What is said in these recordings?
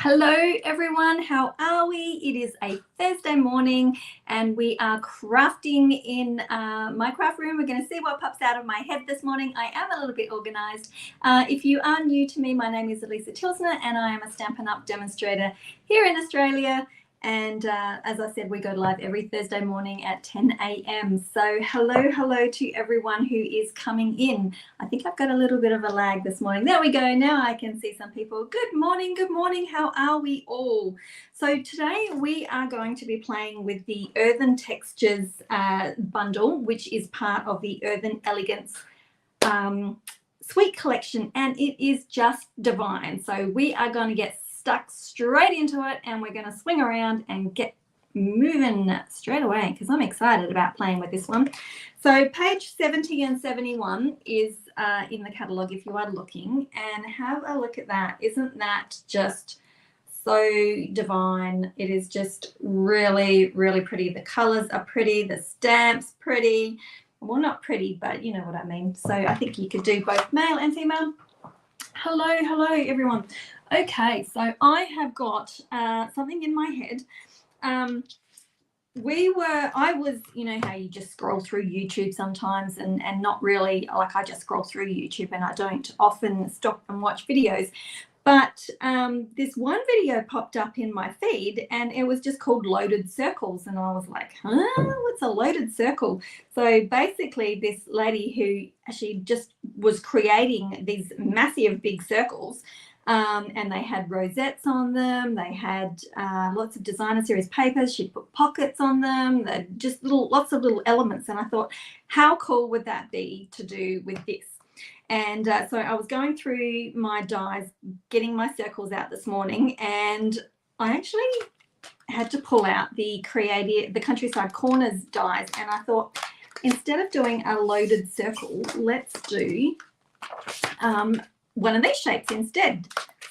Hello everyone, how are we? It is a Thursday morning and we are crafting in my craft room. We're going to see what pops out of my head this morning. I am a little bit organized. If you are new to me, my name is Alisa Tilsner and I am a Stampin Up demonstrator here in Australia. And as I said, we go live every Thursday morning at 10 a.m. So hello to everyone who is coming in. I think I've got a little bit of a lag this morning. There we go. Now I can see some people. Good morning. How are we all? So today we are going to be playing with the Earthen Textures Bundle, which is part of the Earthen Elegance Suite collection, and it is just divine. So we are going to get stuck straight into it and we're going to swing around and get moving straight away because I'm excited about playing with this one. So page 70 and 71 is in the catalogue if you are looking, and have a look at that. Isn't that just so divine? It is just really pretty. The colours are pretty, the stamps pretty. Well, not pretty, but you know what I mean. So I think you could do both male and female. Hello everyone. Okay, so I have got something in my head. I was, you know how you just scroll through YouTube sometimes and not really, like I just scroll through YouTube and I don't often stop and watch videos. But this one video popped up in my feed and it was just called Loaded Circles. And I was like, huh, what's a loaded circle? So basically this lady who she just was creating these massive big circles, and they had rosettes on them. They had lots of designer series papers. She put pockets on them. They're just lots of little elements. And I thought, how cool would that be to do with this? And so I was going through my dies, getting my circles out this morning, and I actually had to pull out the Countryside Corners dies, and I thought, instead of doing a loaded circle, let's do one of these shapes instead.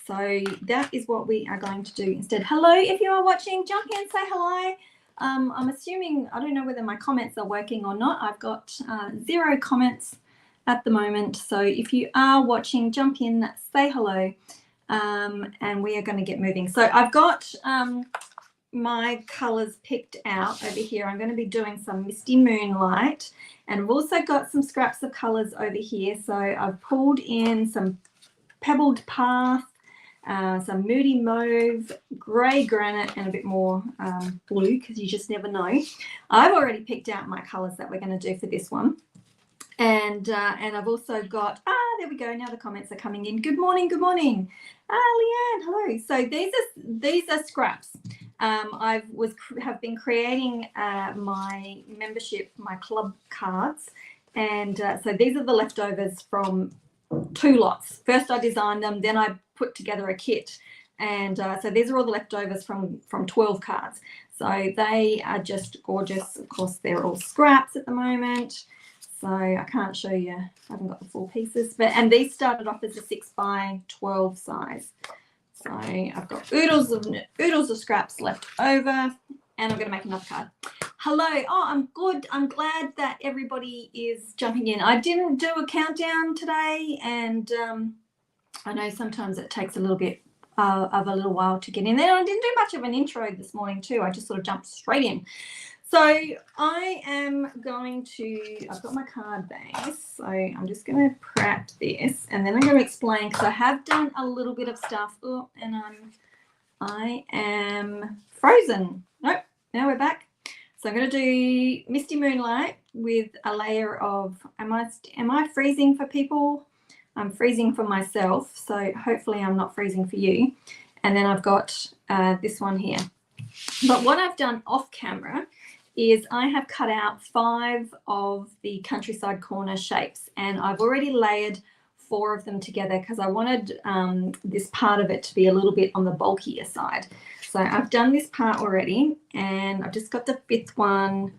So that is what we are going to do instead. Hello, if you are watching, jump in, say hello. I'm assuming, I don't know whether my comments are working or not. I've got 0 comments at the moment. So if you are watching, jump in, say hello, and we are going to get moving. So I've got my colors picked out over here. I'm going to be doing some Misty Moonlight, and I've also got some scraps of colors over here. So I've pulled in some Pebbled Path, some Moody Mauve, Grey Granite, and a bit more blue, because you just never know. I've already picked out my colors that we're going to do for this one. And I've also got, there we go, now the comments are coming in. Good morning. Leanne, hello. So these are scraps. Have been creating my membership, my club cards, and so these are the leftovers from 2 lots. First I designed them, then I put together a kit, and so these are all the leftovers from 12 cards. So they are just gorgeous. Of course, they're all scraps at the moment. So I can't show you, I haven't got the full pieces, and these started off as a 6x12 size. So I've got oodles of scraps left over, and I'm going to make another card. Hello, I'm good. I'm glad that everybody is jumping in. I didn't do a countdown today, and I know sometimes it takes a little bit of a little while to get in there. I didn't do much of an intro this morning too. I just sort of jumped straight in. So I am going to, I've got my card base, so I'm just going to prep this, and then I'm going to explain, because I have done a little bit of stuff. Oh, and I am frozen. Nope, now we're back. So I'm going to do Misty Moonlight with a layer of, am I freezing for people? I'm freezing for myself, so hopefully I'm not freezing for you. And then I've got this one here. But what I've done off camera is I have cut out 5 of the Countryside Corner shapes, and I've already layered 4 of them together because I wanted this part of it to be a little bit on the bulkier side. So I've done this part already, and I've just got the 5th one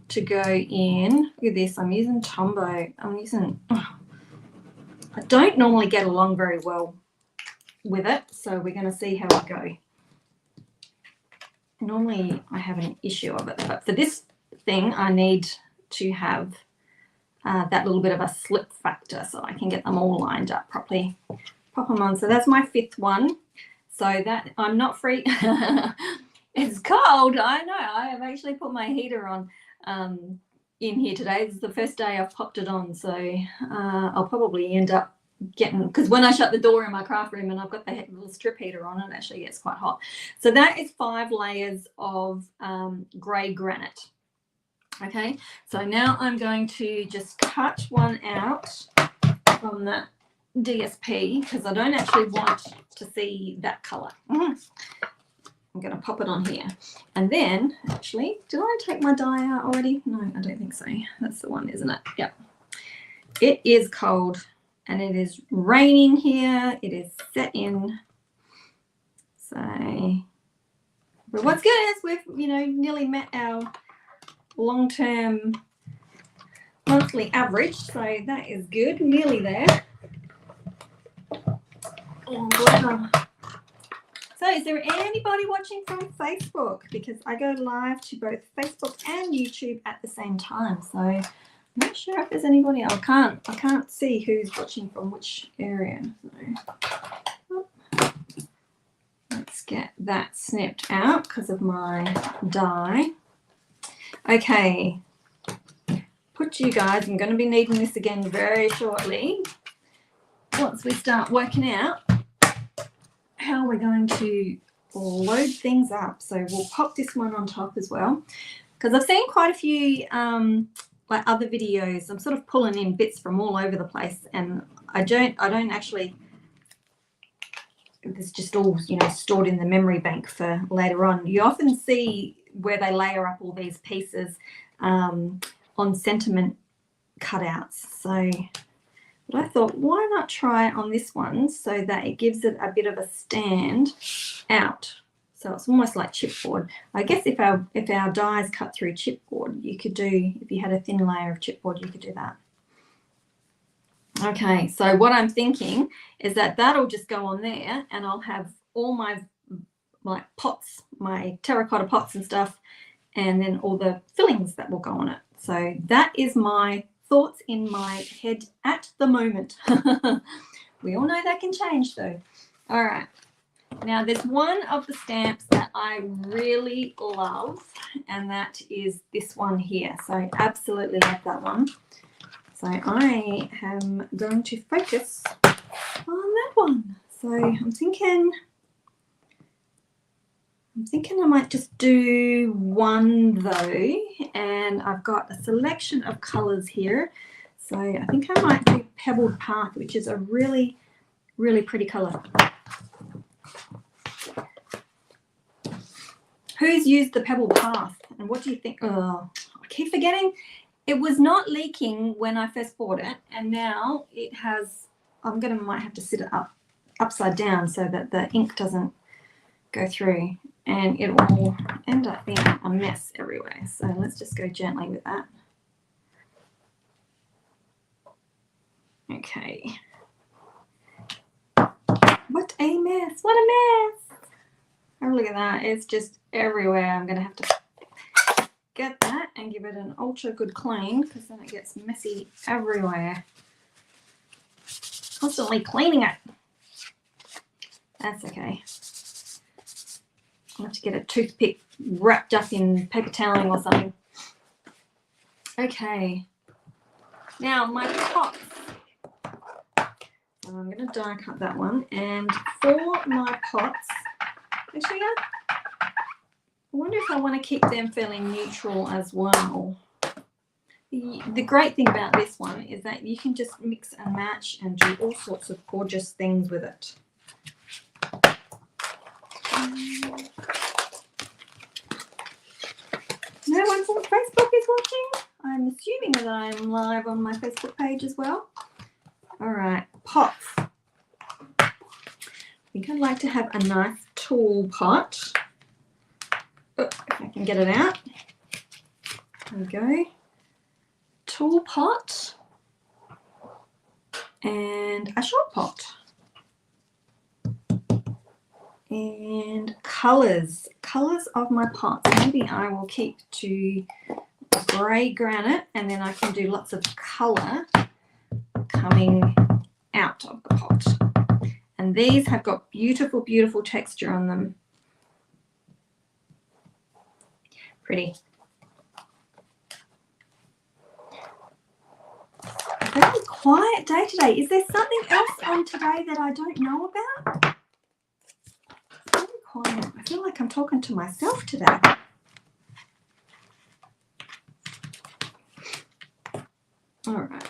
to go in. Look at this, I'm using Tombow. I don't normally get along very well with it, so we're going to see how I go. Normally I have an issue of it, but for this thing I need to have that little bit of a slip factor so I can get them all lined up properly. Pop them on. So that's my 5th one. So that I'm not free. It's cold. I know. I have actually put my heater on in here today. This is the first day I've popped it on. So I'll probably end up getting, because when I shut the door in my craft room and I've got the little strip heater on, it actually gets quite hot. So that is 5 layers of grey granite. Okay, so now I'm going to just cut one out from that DSP because I don't actually want to see that colour. I'm going to pop it on here. And then, actually, did I take my dye out already? No, I don't think so. That's the one, isn't it? Yep. It is cold and it is raining here. It is set in. So, but what's good is we've, you know, nearly met our long-term monthly average, so that is good, nearly there. So is there anybody watching from Facebook? Because I go live to both Facebook and YouTube at the same time, so I'm not sure if there's anybody. I can't see who's watching from which area. So let's get that snipped out because of my dye. Okay, put you guys, I'm going to be needing this again very shortly once we start working out how we're going to load things up. So we'll pop this one on top as well, because I've seen quite a few like other videos. I'm sort of pulling in bits from all over the place, and I don't actually, it's just all, you know, stored in the memory bank for later on. You often see where they layer up all these pieces on sentiment cutouts. So, but I thought, why not try on this one so that it gives it a bit of a stand out. So it's almost like chipboard. I guess if our die is cut through chipboard, you could do, if you had a thin layer of chipboard, you could do that. Okay, so what I'm thinking is that that'll just go on there, and I'll have all my pots, my terracotta pots and stuff, and then all the fillings that will go on it. So that is my thoughts in my head at the moment. We all know that can change though. All right, now there's one of the stamps that I really love, and that is this one here. So I absolutely love that one. So I am going to focus on that one. So I'm thinking I might just do one though, and I've got a selection of colors here. So I think I might do Pebbled Path, which is a really, really pretty color. Who's used the Pebbled Path, and what do you think? Oh, I keep forgetting. It was not leaking when I first bought it, and now it has. Might have to sit it upside down so that the ink doesn't go through, and it will end up being a mess everywhere. So let's just go gently with that. Okay. What a mess! What a mess! Oh, look at that. It's just everywhere. I'm going to have to get that and give it an ultra good clean, because then it gets messy everywhere. Constantly cleaning it. That's okay. I'll have to get a toothpick wrapped up in paper toweling or something. Okay. Now my pots. So I'm going to die cut that one. And for my pots, actually, I wonder if I want to keep them fairly neutral as well. The great thing about this one is that you can just mix and match and do all sorts of gorgeous things with it. No one from Facebook is watching. I'm assuming that I'm live on my Facebook page as well. All right, pots. I think I'd like to have a nice tall pot. Oh, if I can get it out. There we go. Tall pot and a short pot. And colors of my pots. Maybe I will keep to grey granite, and then I can do lots of colour coming out of the pot. And these have got beautiful, beautiful texture on them. Pretty. Very quiet day today. Is there something else on today that I don't know about? Very quiet. I feel like I'm talking to myself today. All right.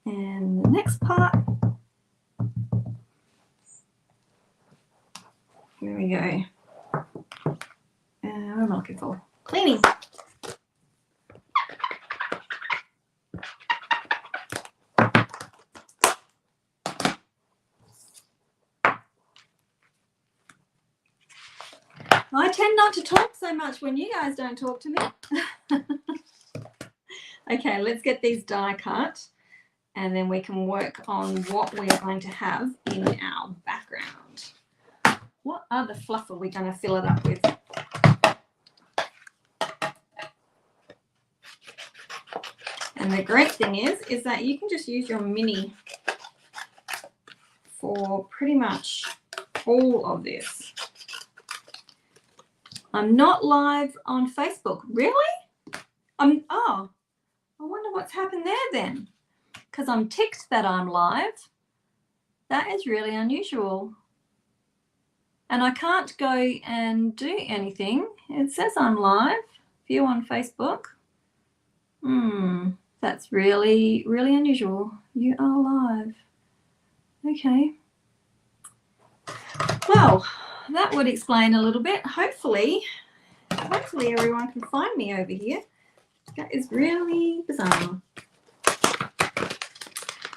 And the next part. Here we go. What am I looking for? Cleaning. I tend not to talk so much when you guys don't talk to me. Okay, let's get these die cut and then we can work on what we are going to have in our background. What other fluff are we going to fill it up with? And the great thing is that you can just use your mini for pretty much all of this. I'm not live on Facebook. Really? Oh, I wonder what's happened there then. Because I'm ticked that I'm live. That is really unusual. And I can't go and do anything. It says I'm live. View on Facebook. That's really, really unusual. You are live. Okay. Well, that would explain a little bit. Hopefully everyone can find me over here. That is really bizarre.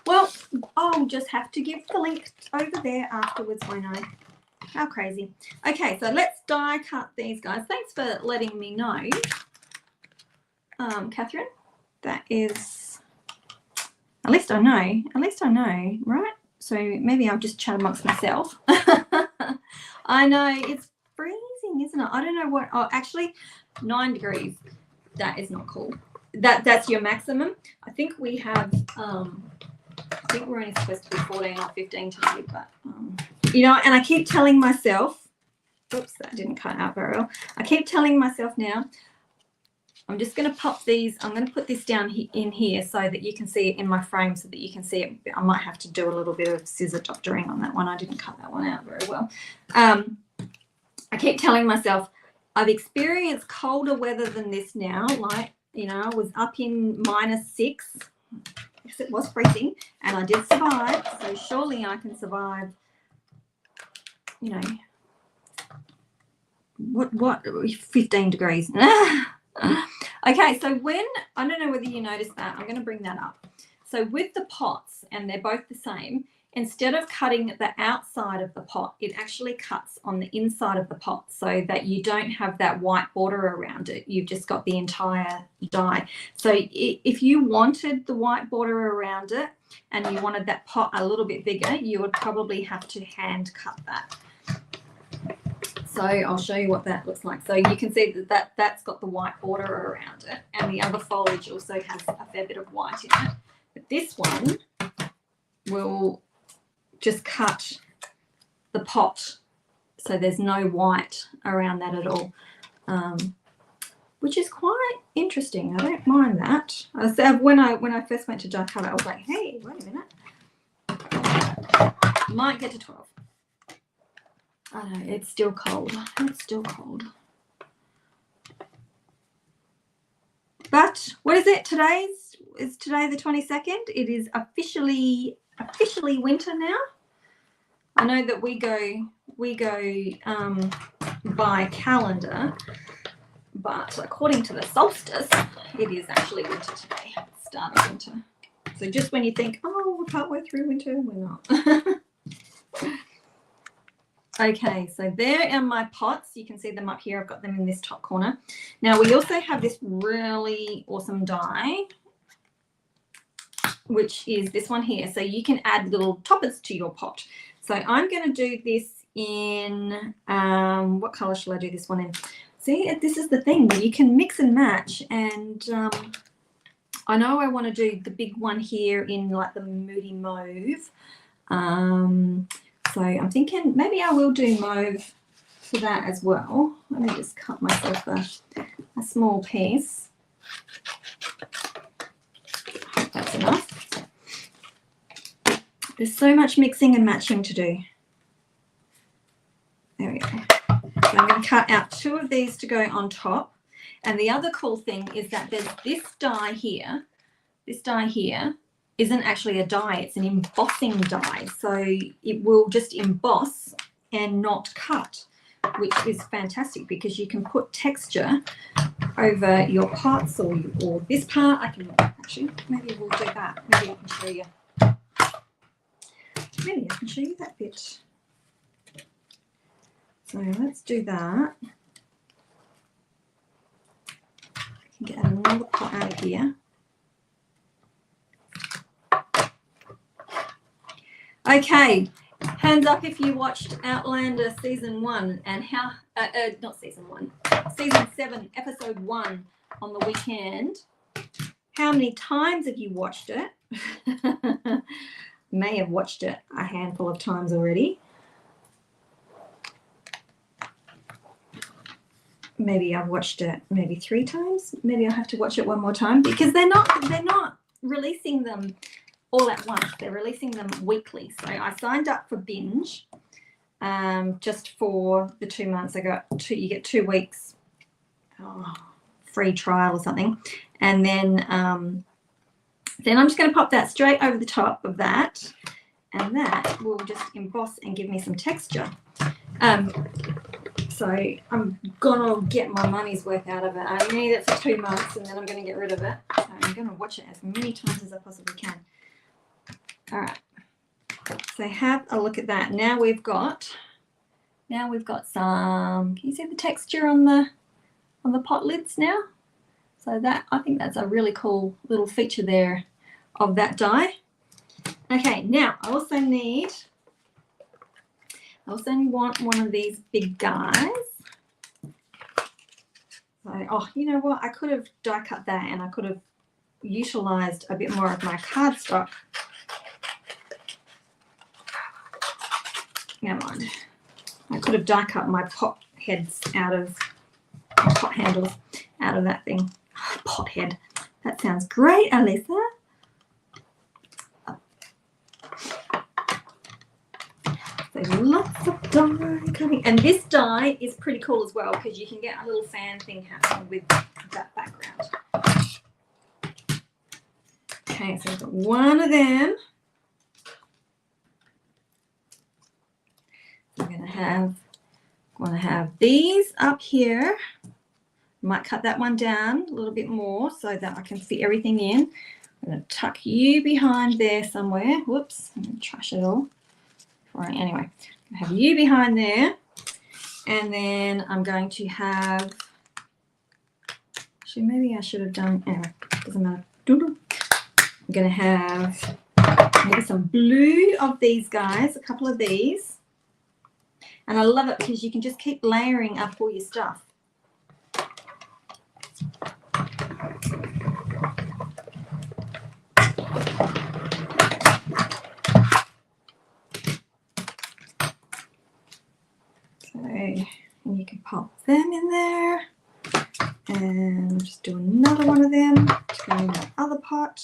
Well, I'll just have to give the link over there afterwards, won't I? How crazy. Okay, so let's die cut these guys. Thanks for letting me know, Catherine. That is, at least I know, right? So maybe I'll just chat amongst myself. I know, it's freezing, isn't it? I don't know what, oh, actually 9 degrees. That is not cool. That's your maximum. I think we have, I think we're only supposed to be 14 or 15 today, but, you know, and I keep telling myself, oops, that didn't cut out very well. I keep telling myself now, I'm just going to pop these, I'm going to put this down in here so that you can see it in my frame so that you can see it. I might have to do a little bit of scissor doctoring on that one. I didn't cut that one out very well. I keep telling myself, I've experienced colder weather than this now. Like, you know, I was up in -6. Yes, it was freezing and I did survive. So surely I can survive, you know, what 15 degrees. Okay, so when, I don't know whether you noticed that, I'm going to bring that up. So with the pots, and they're both the same, instead of cutting the outside of the pot, it actually cuts on the inside of the pot so that you don't have that white border around it. You've just got the entire die. So if you wanted the white border around it and you wanted that pot a little bit bigger, you would probably have to hand cut that. So I'll show you what that looks like. So you can see that's got the white border around it, and the other foliage also has a fair bit of white in it. But this one will just cut the pot so there's no white around that at all, which is quite interesting. I don't mind that. I said when I first went to die cut, I was like, hey, wait a minute, might get to 12. I know, it's still cold. It's still cold. But what is it? Is today the 22nd? It is officially winter now. I know that we go by calendar, but according to the solstice, it is actually winter today. Start of winter. So just when you think, oh, we're partway through winter, we're not. Okay, so there are my pots. You can see them up here. I've got them in this top corner. Now, we also have this really awesome die, which is this one here. So you can add little toppers to your pot. So I'm going to do this in, what color shall I do this one in? See, this is the thing. You can mix and match, and I know I want to do the big one here in like the moody mauve. So I'm thinking maybe I will do mauve for that as well. Let me just cut myself a small piece. I hope that's enough. There's so much mixing and matching to do. There we go. So I'm going to cut out 2 of these to go on top. And the other cool thing is that there's this die here. This die here isn't actually a die, it's an embossing die. So it will just emboss and not cut, which is fantastic because you can put texture over your pots or this part. I can actually, maybe we'll do that. Maybe I can show you. Maybe I can show you that bit. So let's do that. I can get another pot out of here. Okay, hands up if you watched Outlander season 1 and how, not season 1, season 7, episode 1 on the weekend. How many times have you watched it? May have watched it a handful of times already. Maybe I've watched it maybe 3 times. Maybe I'll have to watch it one more time because they're not releasing them all at once. They're releasing them weekly. So I signed up for binge just for the 2 months. I got you get 2 weeks free trial or something, and then I'm just going to pop that straight over the top of that, and that will just emboss and give me some texture. So I'm gonna get my money's worth out of it. I need it for 2 months, and then I'm going to get rid of it. So I'm going to watch it as many times as I possibly can. All right, so have a look at that. Now we've got some, can you see the texture on the pot lids now? So that, I think that's a really cool little feature there of that die. Okay, now I also want one of these big guys. So, oh, you know what? I could have die cut that, and I could have utilized a bit more of my cardstock. Never mind. I could have die cut my pot heads out of pot handles out of that thing. Oh, pot head. That sounds great, Alisa. So lots of die cutting, and this die is pretty cool as well because you can get a little fan thing happening with that background. Okay, so I've got one of them. I'm going to have these up here. Might cut that one down a little bit more so that I can fit everything in. I'm going to tuck you behind there somewhere. Whoops, I'm going to trash it all. Right, anyway, I have you behind there, and then I'm going to have, actually maybe I should have done, anyway, doesn't matter. I'm going to have maybe some blue of these guys, a couple of these. And I love it because you can just keep layering up all your stuff. So, and you can pop them in there. And just do another one of them to go in that other pot.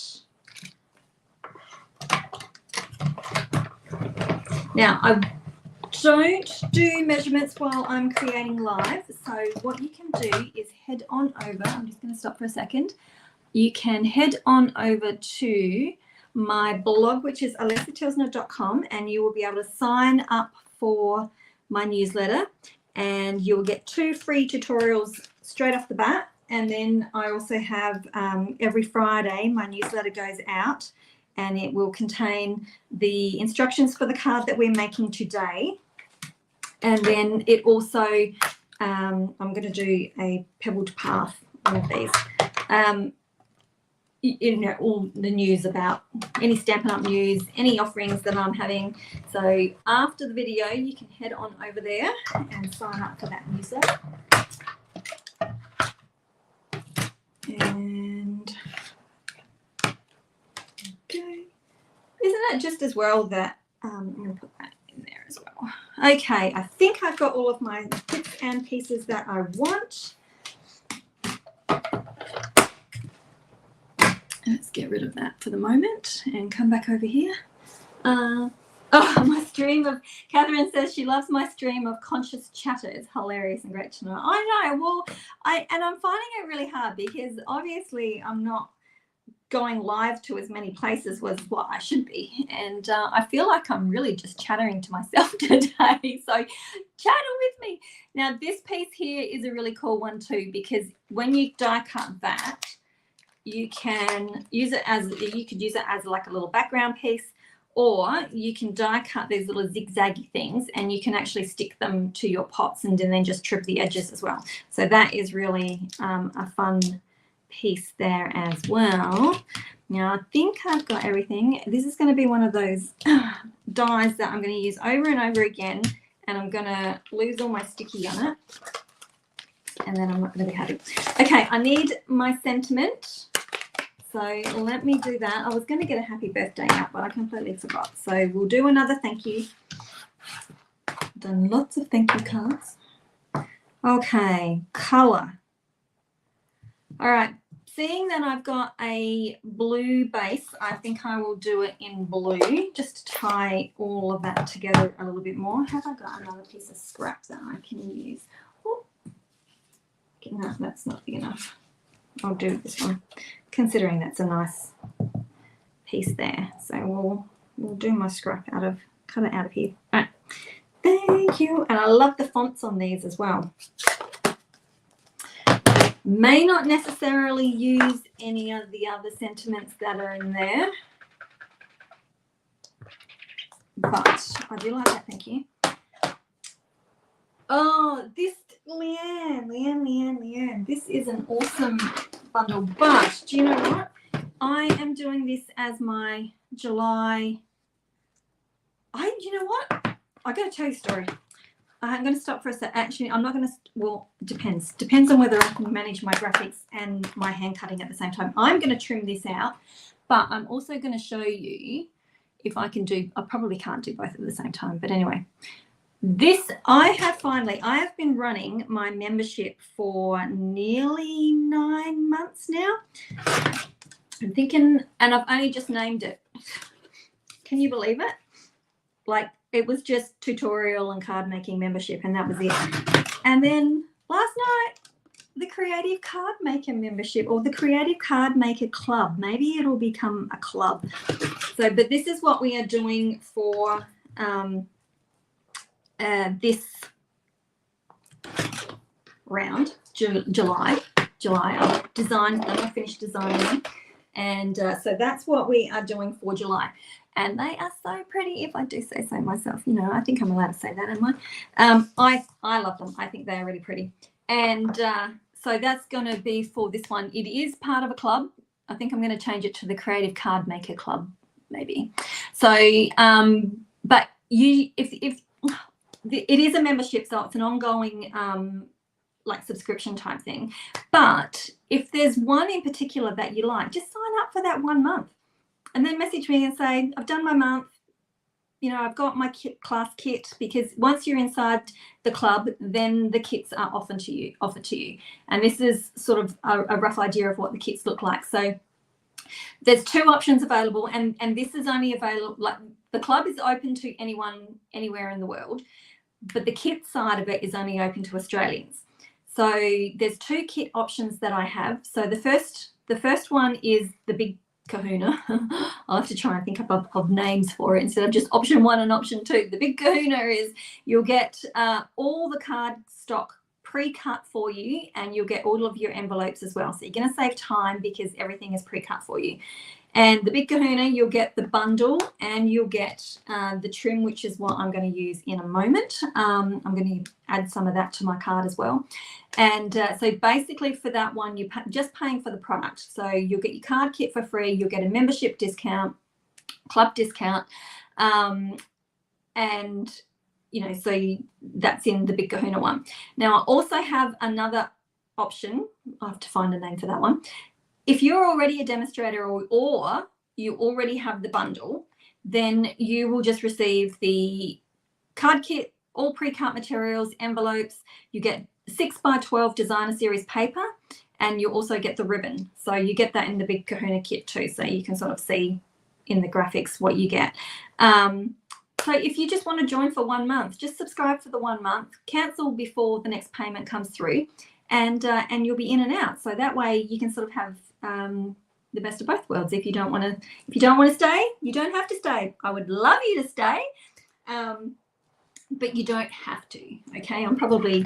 Now, I don't do measurements while I'm creating live. So what you can do is head on over. I'm just going to stop for a second. You can head on over to my blog, which is alisatilsner.com, and you will be able to sign up for my newsletter, and you'll get 2 free tutorials straight off the bat. And then I also have every Friday my newsletter goes out, and it will contain the instructions for the card that we're making today. And then it also, I'm going to do a pebbled path, one of these. You know, all the news about any Stampin' Up news, any offerings that I'm having. So after the video, you can head on over there and sign up for that newsletter. And Isn't it just as well that I'm going to put that in there as well. Okay, I think I've got all of my bits and pieces that I want. Let's get rid of that for the moment and come back over here. Oh, my stream of, Catherine says she loves my stream of conscious chatter. It's hilarious and great to know. I know. Well, I'm finding it really hard because obviously I'm not going live to as many places as what I should be. And I feel like I'm really just chattering to myself today. So chatter with me. Now, this piece here is a really cool one too, because when you die cut that, you can use it as, you could use it as like a little background piece, or you can die cut these little zigzaggy things and you can actually stick them to your pots and then just trim the edges as well. So that is really a fun piece there as well. Now I think I've got everything. This is going to be one of those dies that I'm going to use over and over again, and I'm going to lose all my sticky on it, and then I'm not going to be happy. Okay, I need my sentiment. So let me do that. I was going to get a happy birthday out, but I completely forgot. So we'll do another thank you. I've done lots of thank you cards. Okay, colour. All right, seeing that I've got a blue base, I think I will do it in blue, just to tie all of that together a little bit more. Have I got another piece of scrap that I can use? Oh, no, that's not big enough. I'll do this one, considering that's a nice piece there. So we'll do my scrap out of, cut it out of here. All right, thank you. And I love the fonts on these as well. May not necessarily use any of the other sentiments that are in there, but I do like that, thank you. Oh, this, Leanne, this is an awesome bundle, but do you know what? I am doing this as my July, you know what? I got to tell you a story. I'm going to stop for a sec. Actually, I'm not going to, well, it depends. Depends on whether I can manage my graphics and my hand cutting at the same time. I'm going to trim this out, but I'm also going to show you if I can do, I probably can't do both at the same time, but anyway. This, I have been running my membership for nearly 9 months now. I'm thinking, and I've only just named it. Can you believe it? Like, it was just tutorial and card making membership, and that was it. And then last night, the Creative Card Maker membership, or the Creative Card Maker Club. Maybe it'll become a club. So, but this is what we are doing for this round, July. I've designed them, I finished designing them. And so that's what we are doing for July. And they are so pretty, if I do say so myself. You know, I think I'm allowed to say that, am I? I love them. I think they are really pretty. And so that's going to be for this one. It is part of a club. I think I'm going to change it to the Creative Card Maker Club, maybe. So, but if it is a membership, so it's an ongoing like subscription type thing. But if there's one in particular that you like, just sign up for that 1 month. And then message me and say, I've done my month, you know, I've got my class kit, because once you're inside the club, then the kits are offered to you. And this is sort of a rough idea of what the kits look like. So there's 2 options available, and this is only available, like the club is open to anyone, anywhere in the world, but the kit side of it is only open to Australians. So there's 2 kit options that I have. So the first one is the Big Kahuna. I'll have to try and think up of names for it instead of just option 1 and option 2. The Big Kahuna is you'll get all the card stock pre-cut for you, and you'll get all of your envelopes as well. So you're going to save time because everything is pre-cut for you. And the Big Kahuna, you'll get the bundle, and you'll get the trim, which is what I'm going to use in a moment. I'm going to add some of that to my card as well. And so basically for that one, you're just paying for the product. So you'll get your card kit for free. You'll get a membership discount, club discount. And, you know, so that's in the Big Kahuna one. Now, I also have another option. I have to find a name for that one. If you're already a demonstrator or you already have the bundle, then you will just receive the card kit, all pre-cut materials, envelopes. You get 6x12 designer series paper, and you also get the ribbon. So you get that in the big Kahuna kit too, so you can sort of see in the graphics what you get. So if you just want to join for 1 month, just subscribe for the 1 month, cancel before the next payment comes through, and you'll be in and out. So that way you can sort of have the best of both worlds. If you don't want to stay, you don't have to stay. I would love you to stay, but you don't have to. Okay, I'm probably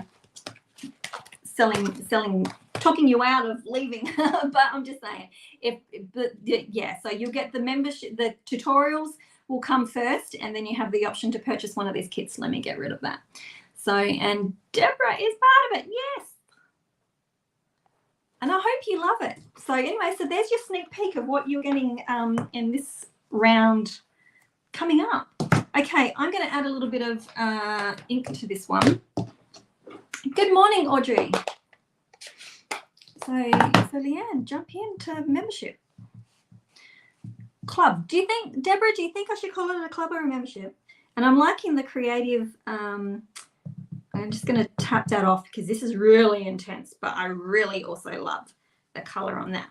talking you out of leaving, but I'm just saying, yeah. So you'll get the membership, the tutorials will come first, and then you have the option to purchase one of these kits. Let me get rid of that. So, and Deborah is part of it, yes. And I hope you love it. So anyway, so there's your sneak peek of what you're getting in this round coming up. Okay, I'm going to add a little bit of ink to this one. Good morning, Audrey. So Leanne, jump into membership. Club. Deborah, do you think I should call it a club or a membership? And I'm liking the creative, I'm just going to tap that off because this is really intense, but I really also love the color on that.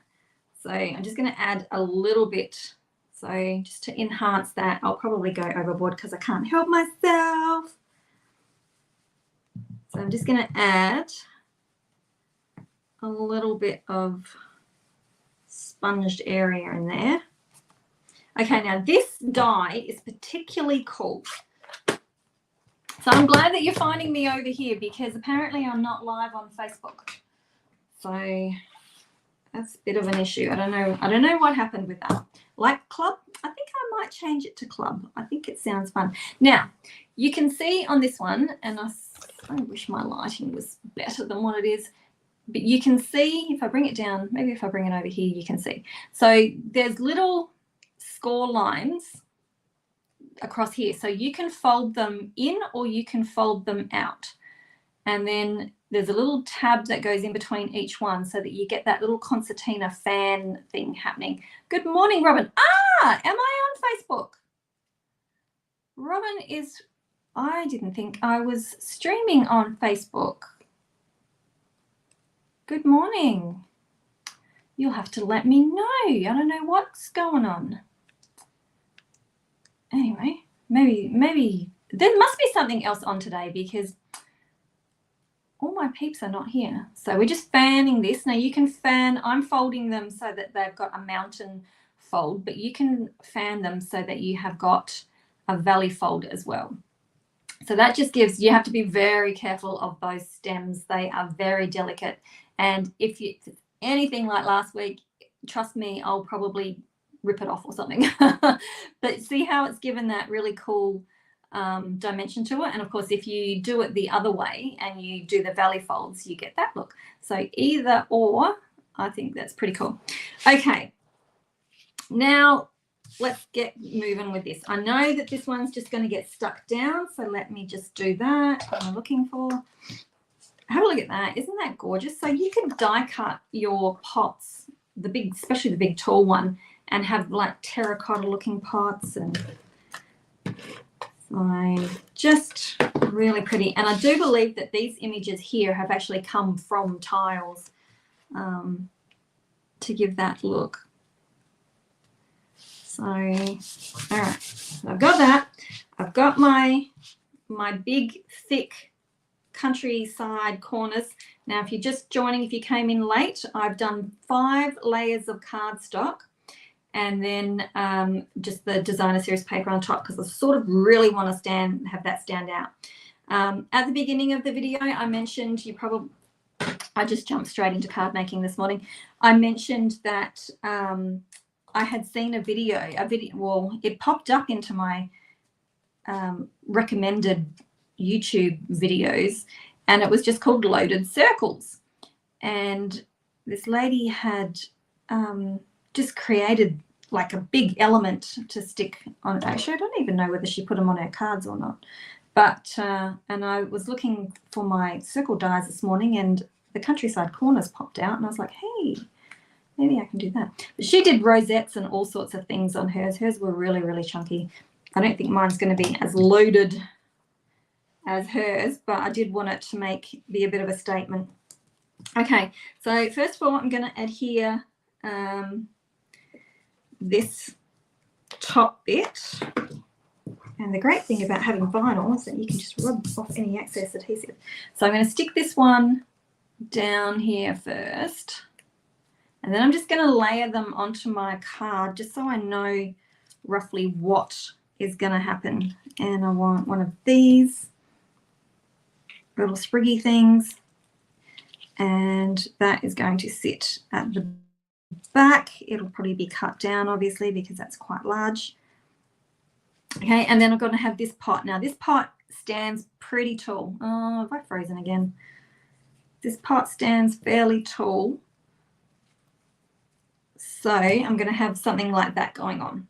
So I'm just going to add a little bit. So just to enhance that, I'll probably go overboard because I can't help myself. So I'm just going to add a little bit of sponged area in there. Okay, now this die is particularly cool. So I'm glad that you're finding me over here because apparently I'm not live on Facebook. So that's a bit of an issue. I don't know what happened with that. Like club, I think I might change it to club. I think it sounds fun. Now, you can see on this one, and I wish my lighting was better than what it is, but you can see if I bring it down, maybe if I bring it over here, you can see. So there's little score lines across here, so you can fold them in or you can fold them out, and then there's a little tab that goes in between each one so that you get that little concertina fan thing happening. Good morning, Robin. Am I on Facebook? Robin is, I didn't think I was streaming on Facebook. Good morning. You'll have to let me know. I don't know what's going on. Anyway, maybe there must be something else on today because all my peeps are not here. So we're just fanning this. Now you can fan, I'm folding them so that they've got a mountain fold, but you can fan them so that you have got a valley fold as well. So that just gives, you have to be very careful of those stems. They are very delicate. And if it's anything like last week, trust me, I'll probably rip it off or something. But see how it's given that really cool dimension to it. And of course, if you do it the other way and you do the valley folds, you get that look. So either or, I think that's pretty cool. Okay, now let's get moving with this. I know that this one's just going to get stuck down, so let me just do that. What am I looking for? Have a look at that. Isn't that gorgeous? So you can die cut your pots, the big, especially the big tall one, and have like terracotta looking pots, and so just really pretty. And I do believe that these images here have actually come from tiles to give that look. So, all right, so I've got that. I've got my big, thick countryside corners. Now, if you're just joining, if you came in late, I've done 5 layers of cardstock and then just the designer series paper on top because I sort of really want to have that stand out. At the beginning of the video, I mentioned, I just jumped straight into card making this morning. I mentioned that I had seen a video, well, it popped up into my recommended YouTube videos, and it was just called Loaded Circles. And this lady had just created like a big element to stick on. Actually, I don't even know whether she put them on her cards or not. But, and I was looking for my circle dies this morning and the countryside corners popped out and I was like, hey, Maybe I can do that. But she did rosettes and all sorts of things on hers. Hers were really, really chunky. I don't think mine's going to be as loaded as hers, but I did want it to be a bit of a statement. Okay, so first of all, I'm going to adhere this top bit. And the great thing about having vinyl is that you can just rub off any excess adhesive. So I'm going to stick this one down here first. And then I'm just going to layer them onto my card just so I know roughly what is going to happen. And I want one of these little spriggy things. And that is going to sit at the back. It'll probably be cut down, obviously, because that's quite large. Okay, and then I'm going to have this pot. Now, this pot stands pretty tall. Oh, have I frozen again? This pot stands fairly tall. So I'm going to have something like that going on.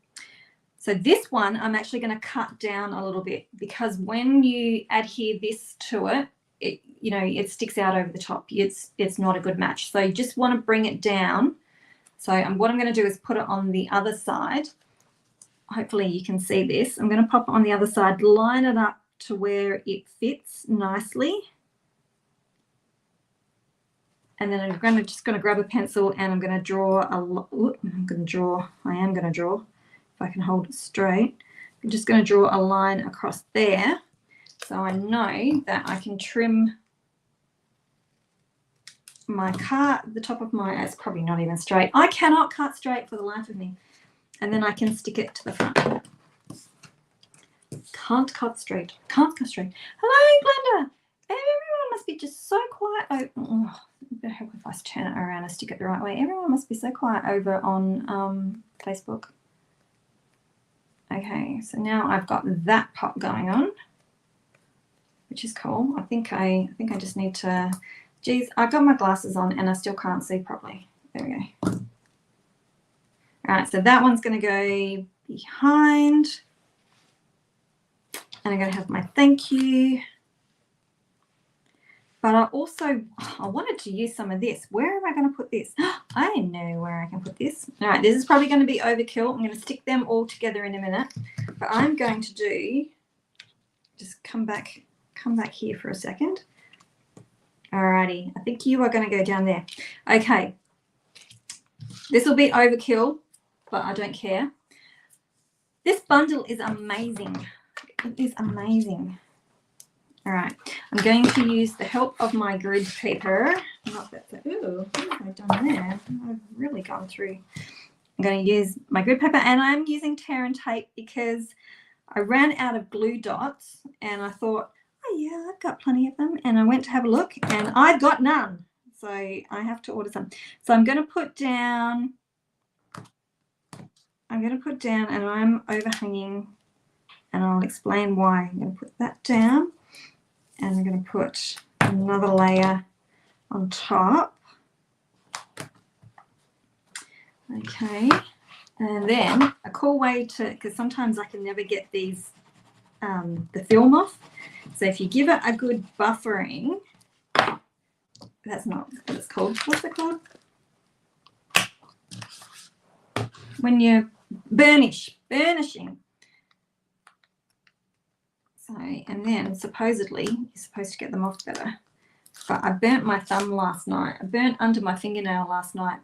So this one, I'm actually going to cut down a little bit because when you adhere this to it, it sticks out over the top. It's not a good match. So you just want to bring it down. So what I'm going to do is put it on the other side. Hopefully you can see this. I'm going to pop it on the other side, line it up to where it fits nicely. And then I'm just going to grab a pencil and I'm going to draw I am going to draw, if I can hold it straight. I'm just going to draw a line across there so I know that I can trim my card, the top of my, it's probably not even straight. I cannot cut straight for the life of me. And then I can stick it to the front. Can't cut straight. Can't cut straight. Hello, Glenda. Everyone must be just so quiet. Oh, better hope if I turn it around and stick it the right way. Everyone must be so quiet over on Facebook. Okay, so now I've got that pot going on, which is cool. I think I just need to. Geez, I've got my glasses on and I still can't see properly. There we go. All right, so that one's going to go behind. And I'm going to have my thank you. But I wanted to use some of this. Where am I going to put this? I know where I can put this. All right, this is probably going to be overkill. I'm going to stick them all together in a minute. But I'm going to do, just come back here for a second. All righty, I think you are going to go down there. Okay, this will be overkill, but I don't care. This bundle is amazing. It is amazing. All right, I'm going to use the help of my grid paper. Not that, ooh, what have I done there? I've really gone through. I'm going to use my grid paper and I'm using tear and tape because I ran out of glue dots and I thought, oh yeah, I've got plenty of them. And I went to have a look and I've got none. So I have to order some. So I'm going to put down, and I'm overhanging, and I'll explain why. I'm going to put that down, and I'm going to put another layer on top. Okay, and then a cool way to, because sometimes I can never get these, the film off. So if you give it a good buffering, that's not what it's called. What's it called? When you burnishing. So, and then supposedly you're supposed to get them off better. But I burnt my thumb last night. I burnt under my fingernail last night.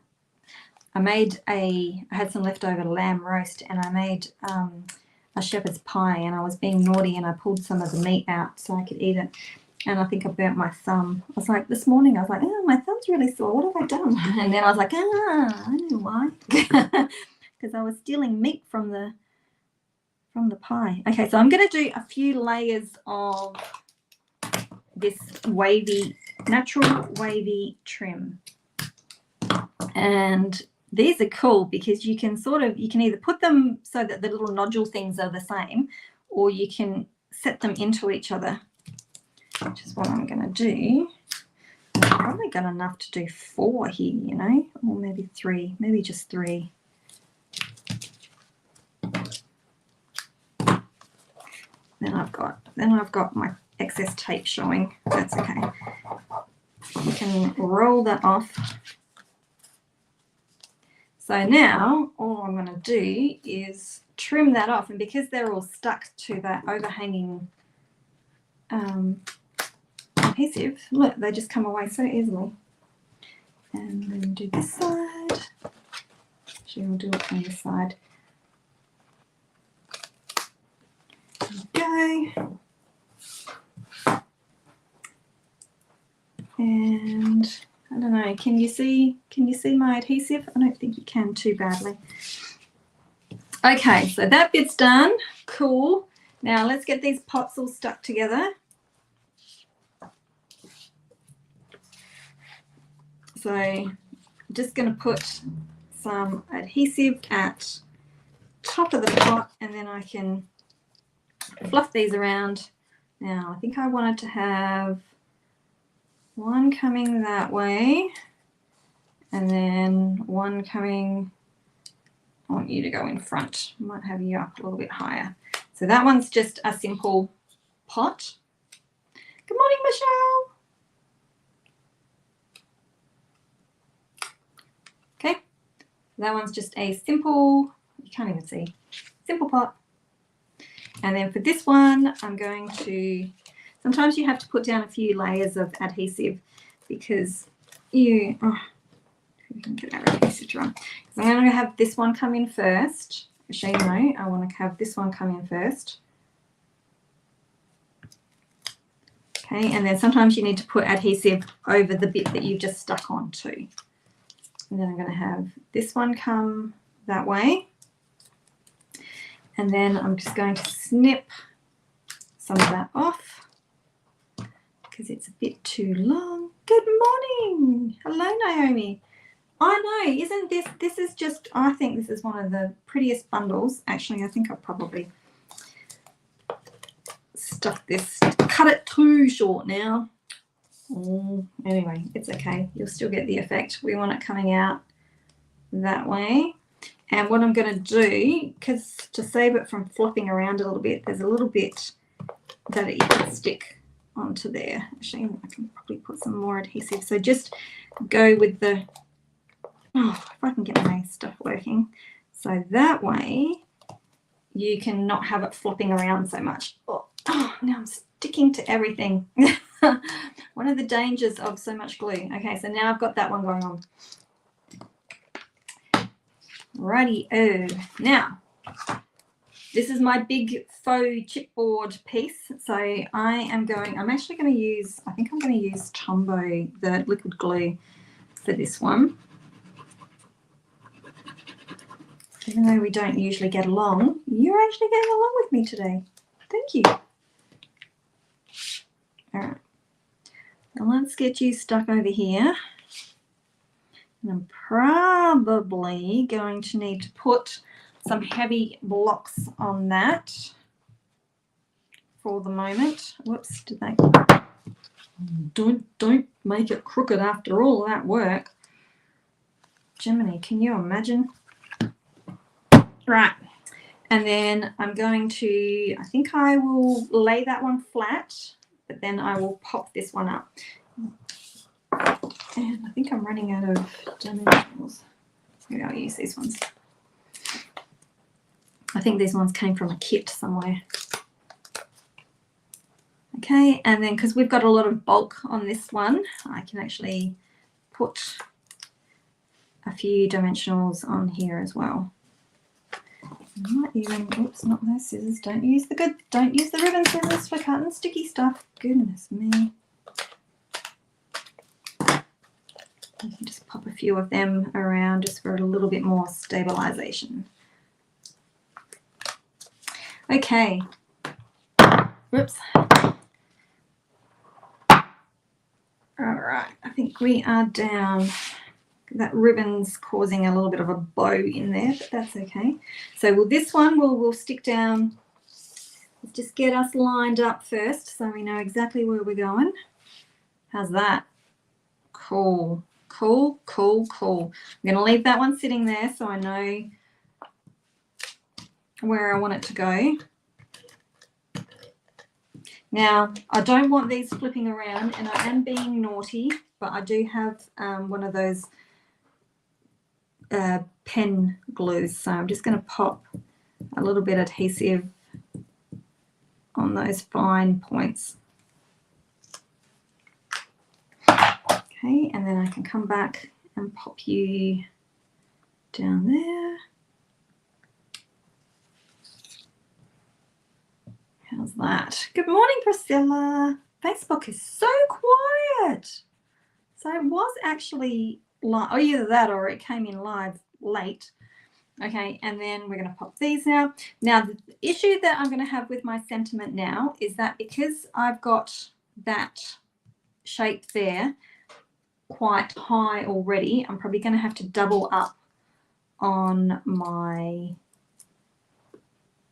I had some leftover lamb roast and I made a shepherd's pie and I was being naughty and I pulled some of the meat out so I could eat it. And I think I burnt my thumb. I was like, this morning, I was like, oh, my thumb's really sore. What have I done? And then I was like, I know why. Because I was stealing meat from the pie. Okay, so I'm going to do a few layers of this wavy, natural wavy trim. And these are cool because you can either put them so that the little nodule things are the same, or you can set them into each other, which is what I'm going to do. I've probably got enough to do 4 here, you know, or maybe 3, maybe just 3. Then I've got my excess tape showing. That's okay. You can roll that off. So now all I'm going to do is trim that off, and because they're all stuck to that overhanging adhesive, look, they just come away so easily. And then do this side. Actually, we'll do it on this side. There we go. And I don't know, can you see my adhesive? I don't think you can too badly. Okay, so that bit's done. Cool. Now let's get these pots all stuck together. So I'm just going to put some adhesive at top of the pot, and then I can fluff these around. Now I think I wanted to have one coming that way and then one coming, I want you to go in front. I might have you up a little bit higher. So that one's just a simple pot. Good morning, Michelle. Okay, that one's just a simple, you can't even see, simple pot. And then for this one, I'm going to, sometimes you have to put down a few layers of adhesive because you, we can get our adhesive drum. So I'm going to have this one come in first. Actually, no, I want to have this one come in first. Okay, and then sometimes you need to put adhesive over the bit that you've just stuck on too. And then I'm going to have this one come that way. And then I'm just going to snip some of that off because it's a bit too long. Good morning. Hello, Naomi. I know, isn't this is just, I think this is one of the prettiest bundles. Actually, I think I've probably stuffed this, cut it too short now. Anyway, it's okay. You'll still get the effect. We want it coming out that way. And what I'm going to do, because to save it from flopping around a little bit, there's a little bit that you can stick onto there. Actually, I can probably put some more adhesive. So just go with the, oh, if I can get my stuff working. So that way you can not have it flopping around so much. Oh, now I'm sticking to everything. One of the dangers of so much glue. Okay, so now I've got that one going on. Righty-o. Now, this is my big faux chipboard piece. So I'm actually going to use, I think I'm going to use Tombow, the liquid glue for this one. Even though we don't usually get along, you're actually getting along with me today. Thank you. All right. Now let's get you stuck over here. And I'm probably going to need to put some heavy blocks on that for the moment. Whoops, did they? Don't make it crooked after all that work. Jiminy, can you imagine? Right, and then I'm going to, I think I will lay that one flat, but then I will pop this one up. And I think I'm running out of dimensionals. Maybe I'll use these ones. I think these ones came from a kit somewhere. Okay, and then because we've got a lot of bulk on this one, I can actually put a few dimensionals on here as well. I might even, oops, not those scissors. Don't use the ribbon scissors for cutting sticky stuff. Goodness me. You can just pop a few of them around just for a little bit more stabilization. Okay. Whoops. All right, I think we are down. That ribbon's causing a little bit of a bow in there, but that's okay. So this one we'll stick down. Let's just get us lined up first so we know exactly where we're going. How's that? Cool. Cool, cool, cool. I'm going to leave that one sitting there so I know where I want it to go. Now, I don't want these flipping around, and I am being naughty, but I do have one of those pen glues. So I'm just going to pop a little bit of adhesive on those fine points. Okay, and then I can come back and pop you down there. How's that? Good morning, Priscilla. Facebook is so quiet. So it was actually live, or either that or it came in live late. Okay, and then we're going to pop these now. Now, the issue that I'm going to have with my sentiment now is that because I've got that shape there quite high already, I'm probably going to have to double up on my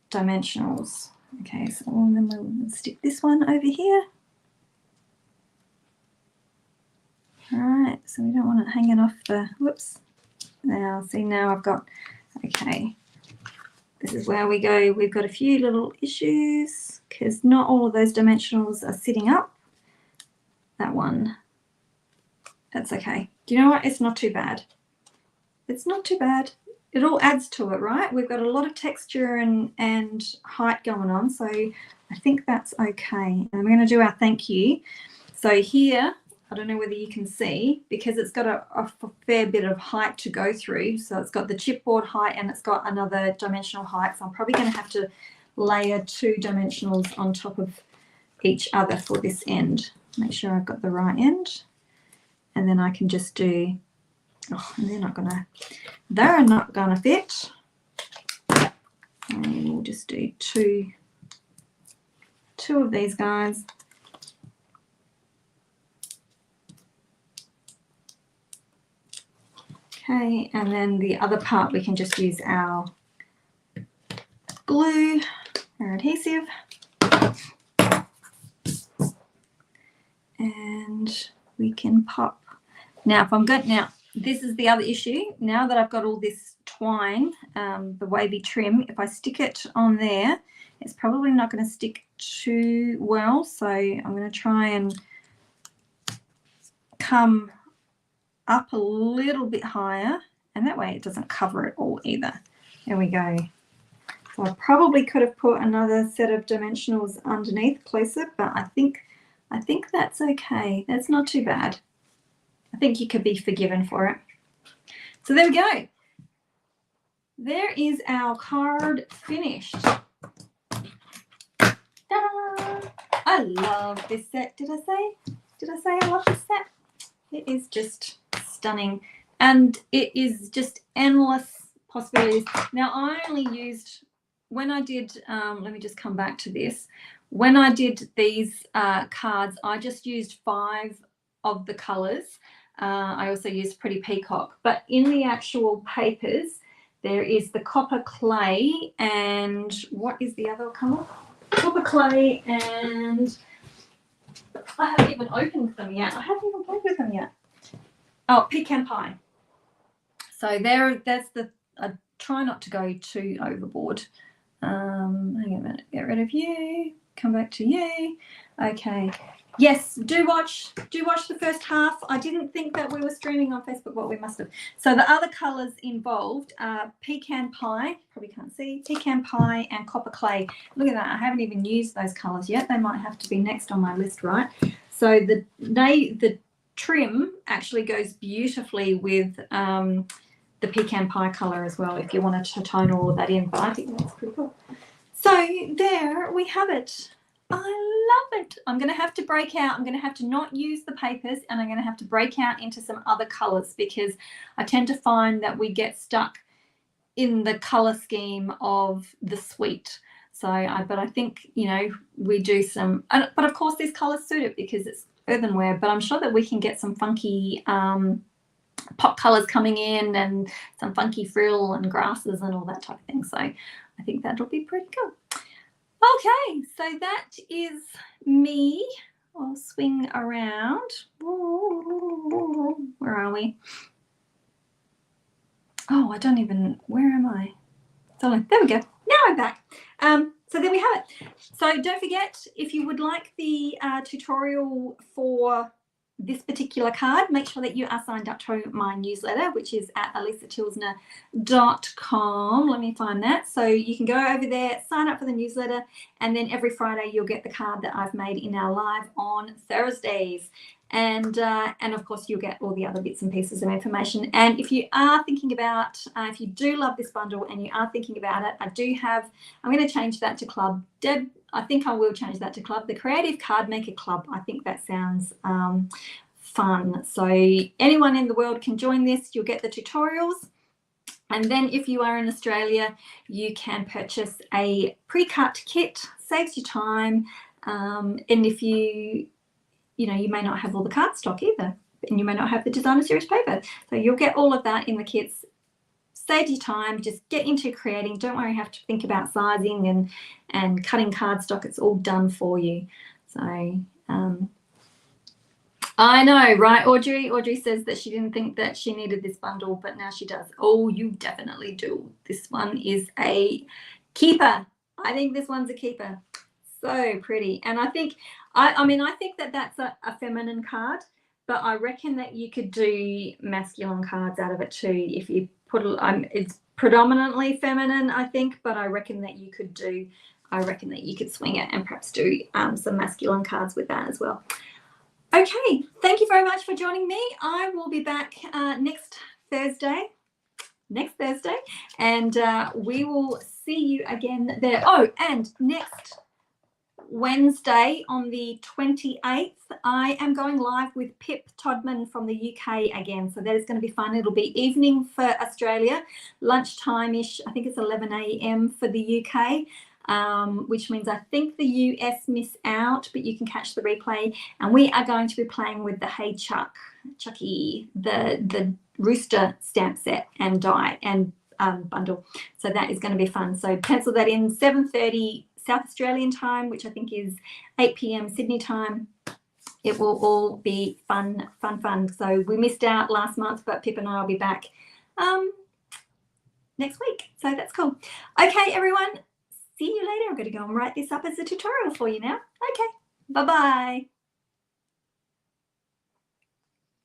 dimensionals. Okay, so then we'll stick this one over here. All right, so we don't want it hanging off the, whoops. Now, see, now I've got, okay, this is where we go. We've got a few little issues because not all of those dimensionals are sitting up. That one, that's okay. Do you know what? It's not too bad. It's not too bad. It all adds to it, right? We've got a lot of texture and height going on, so I think that's okay. And we're going to do our thank you. So here, I don't know whether you can see, because it's got a fair bit of height to go through. So it's got the chipboard height and it's got another dimensional height. So I'm probably going to have to layer 2 dimensionals on top of each other for this end. Make sure I've got the right end. And then I can just do, oh, and they're not gonna fit. And we'll just do two of these guys. Okay, and then the other part we can just use our glue, our adhesive. And we can pop. Now, if I'm good, now this is the other issue. Now that I've got all this twine, the wavy trim, if I stick it on there, it's probably not going to stick too well. So I'm going to try and come up a little bit higher, and that way it doesn't cover it all either. There we go. So I probably could have put another set of dimensionals underneath closer, but I think that's okay. That's not too bad. I think you could be forgiven for it. So there we go. There is our card finished. Ta-da! I love this set. Did I say I love this set? It is just stunning. And it is just endless possibilities. Now, I only used, when I did, let me just come back to this. When I did these cards, I just used 5 of the colours. I also used Pretty Peacock. But in the actual papers, there is the copper clay and what is the other colour? Copper clay, and I haven't even opened them yet. I haven't even played with them yet. Oh, pecan pie. So that's the, I try not to go too overboard. Hang on a minute, get rid of you, come back to you. Okay. Yes, do watch the first half. I didn't think that we were streaming on Facebook, but we must have. So the other colours involved are pecan pie, probably can't see, pecan pie and copper clay. Look at that, I haven't even used those colours yet. They might have to be next on my list, right? So the trim actually goes beautifully with the pecan pie colour as well, if you wanted to tone all of that in, but I think that's pretty cool. So there we have it. I love it. I'm going to have to break out. I'm going to have to not use the papers, and I'm going to have to break out into some other colours, because I tend to find that we get stuck in the colour scheme of the suite. So, but I think, you know, we do some, but of course these colours suit it because it's earthenware, but I'm sure that we can get some funky pop colours coming in and some funky frill and grasses and all that type of thing. So I think that'll be pretty cool. Okay, so that is me. I'll swing around. Where are we? Oh, I don't even, where am I? So there we go. Now I'm back. So there we have it. So don't forget, if you would like the tutorial for this particular card, make sure that you are signed up to my newsletter, which is at alisatilsner.com. Let me find that. So you can go over there, sign up for the newsletter, and then every Friday you'll get the card that I've made in our live on Thursdays. And of course you'll get all the other bits and pieces of information. And if you are thinking about, if you do love this bundle and you are thinking about it, I'm going to change that to Club. Deb, I think I will change that to Club, the Creative Card Maker Club. I think that sounds fun. So anyone in the world can join this. You'll get the tutorials. And then if you are in Australia, you can purchase a pre-cut kit, saves you time. And if you may not have all the cardstock either, and you may not have the designer series paper. So you'll get all of that in the kits. Save you time, just get into creating. Don't worry, you have to think about sizing and cutting cardstock. It's all done for you. So I know, right, Audrey? Audrey says that she didn't think that she needed this bundle, but now she does. Oh, you definitely do. This one is a keeper. I think this one's a keeper. So pretty. And I think, I think that that's a feminine card, but I reckon that you could do masculine cards out of it too if you put it's predominantly feminine, I think, but I reckon that you could swing it and perhaps do some masculine cards with that as well. Okay, thank you very much for joining me. I will be back next Thursday, and we will see you again there. Oh, and next Wednesday on the 28th, I am going live with Pip Todman from the UK again. So that is going to be fun. It'll be evening for Australia, lunchtime-ish. I think it's 11 a.m. for the UK, which means I think the US miss out, but you can catch the replay. And we are going to be playing with the Hey Chucky, the rooster stamp set and die and bundle. So that is going to be fun. So pencil that in, 7:30 South Australian time, which I think is 8 p.m. Sydney time. It will all be fun. So we missed out last month, but Pip and I will be back next week. So that's cool. Okay, everyone. See you later. I'm going to go and write this up as a tutorial for you now. Okay. Bye-bye.